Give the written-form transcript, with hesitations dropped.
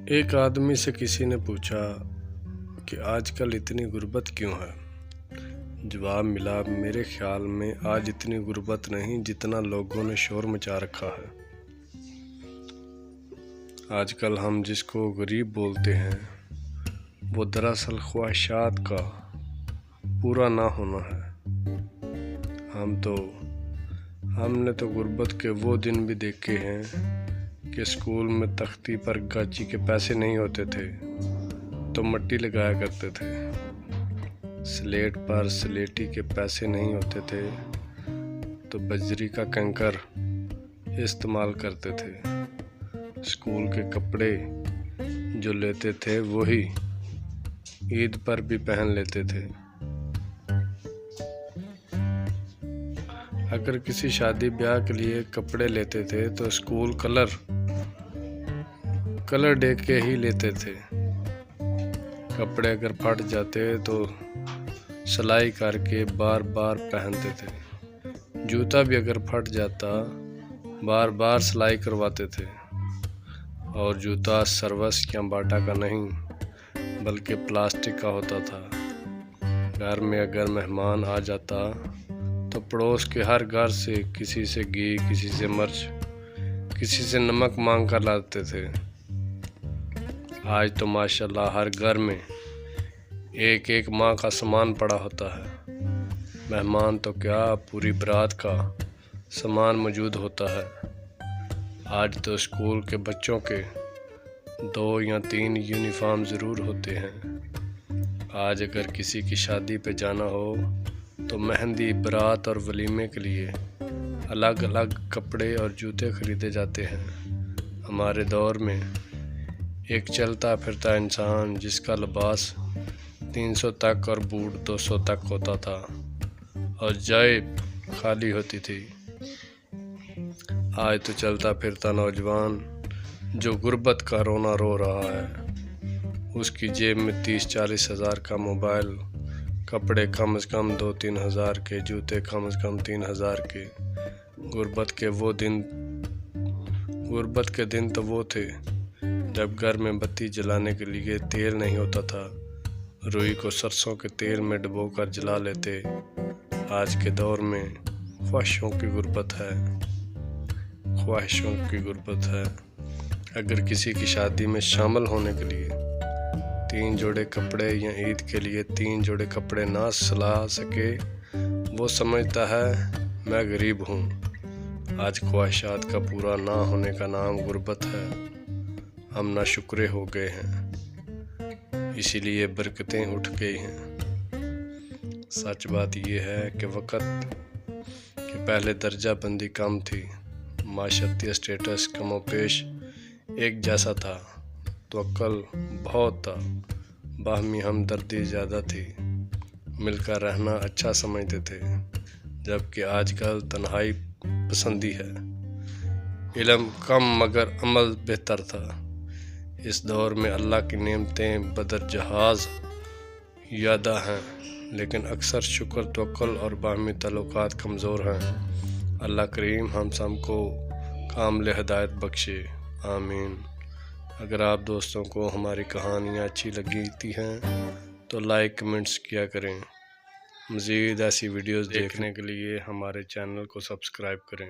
ایک آدمی سے کسی نے پوچھا کہ آج کل اتنی غربت کیوں ہے؟ جواب ملا، میرے خیال میں آج اتنی غربت نہیں جتنا لوگوں نے شور مچا رکھا ہے۔ آج کل ہم جس کو غریب بولتے ہیں وہ دراصل خواہشات کا پورا نہ ہونا ہے۔ ہم نے تو غربت کے وہ دن بھی دیکھے ہیں کہ اسکول میں تختی پر گاچی کے پیسے نہیں ہوتے تھے تو مٹی لگایا کرتے تھے، سلیٹ پر سلیٹی کے پیسے نہیں ہوتے تھے تو بجری کا کنکر استعمال کرتے تھے، اسکول کے کپڑے جو لیتے تھے وہی عید پر بھی پہن لیتے تھے۔ اگر کسی شادی بیاہ کے لیے کپڑے لیتے تھے تو اسکول کلر ڈے کے ہی لیتے تھے، کپڑے اگر پھٹ جاتے تو سلائی کر کے بار بار پہنتے تھے، جوتا بھی اگر پھٹ جاتا بار بار سلائی کرواتے تھے، اور جوتا سروس یا باٹا کا نہیں بلکہ پلاسٹک کا ہوتا تھا۔ گھر میں اگر مہمان آ جاتا تو پڑوس کے ہر گھر سے کسی سے گھی، کسی سے مرچ، کسی سے نمک مانگ کر لاتے تھے۔ آج تو ماشاءاللہ ہر گھر میں ایک ماہ کا سامان پڑا ہوتا ہے، مہمان تو کیا پوری برات کا سامان موجود ہوتا ہے۔ آج تو اسکول کے بچوں کے 2 یا 3 یونیفارم ضرور ہوتے ہیں۔ آج اگر کسی کی شادی پہ جانا ہو تو مہندی، برات اور ولیمے کے لیے الگ الگ کپڑے اور جوتے خریدے جاتے ہیں۔ ہمارے دور میں ایک چلتا پھرتا انسان جس کا لباس 300 تک اور بوٹ 200 تک ہوتا تھا اور جیب خالی ہوتی تھی۔ آج تو چلتا پھرتا نوجوان جو غربت کا رونا رو رہا ہے، اس کی جیب میں 30-40 ہزار کا موبائل، کپڑے کم از کم 2-3 ہزار کے، جوتے کم از کم 3 ہزار کے۔ غربت کے دن تو وہ تھے جب گھر میں بتی جلانے کے لیے تیل نہیں ہوتا تھا، روئی کو سرسوں کے تیل میں ڈبو کر جلا لیتے۔ آج کے دور میں خواہشوں کی غربت ہے۔ اگر کسی کی شادی میں شامل ہونے کے لیے 3 جوڑے کپڑے یا عید کے لیے 3 جوڑے کپڑے نہ سلا سکے، وہ سمجھتا ہے میں غریب ہوں۔ آج خواہشات کا پورا نہ ہونے کا نام غربت ہے۔ ہم ناشکرے ہو گئے ہیں، اسی لیے برکتیں اٹھ گئی ہیں۔ سچ بات یہ ہے کہ وقت کے پہلے درجہ بندی کم تھی، معاشرتی اسٹیٹس کم و بیش ایک جیسا تھا، توکل بہت تھا، باہمی ہمدردی زیادہ تھی، مل کر رہنا اچھا سمجھتے تھے، جبکہ آج کل تنہائی پسندی ہے۔ علم کم مگر عمل بہتر تھا۔ اس دور میں اللہ کی نعمتیں بدر جہاز یادہ ہیں، لیکن اکثر شکر، توکل اور باہمی تعلقات کمزور ہیں۔ اللہ کریم ہم سب کو کامل ہدایت بخشے، آمین۔ اگر آپ دوستوں کو ہماری کہانیاں اچھی لگتی ہیں تو لائک، کمنٹس کیا کریں۔ مزید ایسی ویڈیوز دیکھنے کے لیے ہمارے چینل کو سبسکرائب کریں۔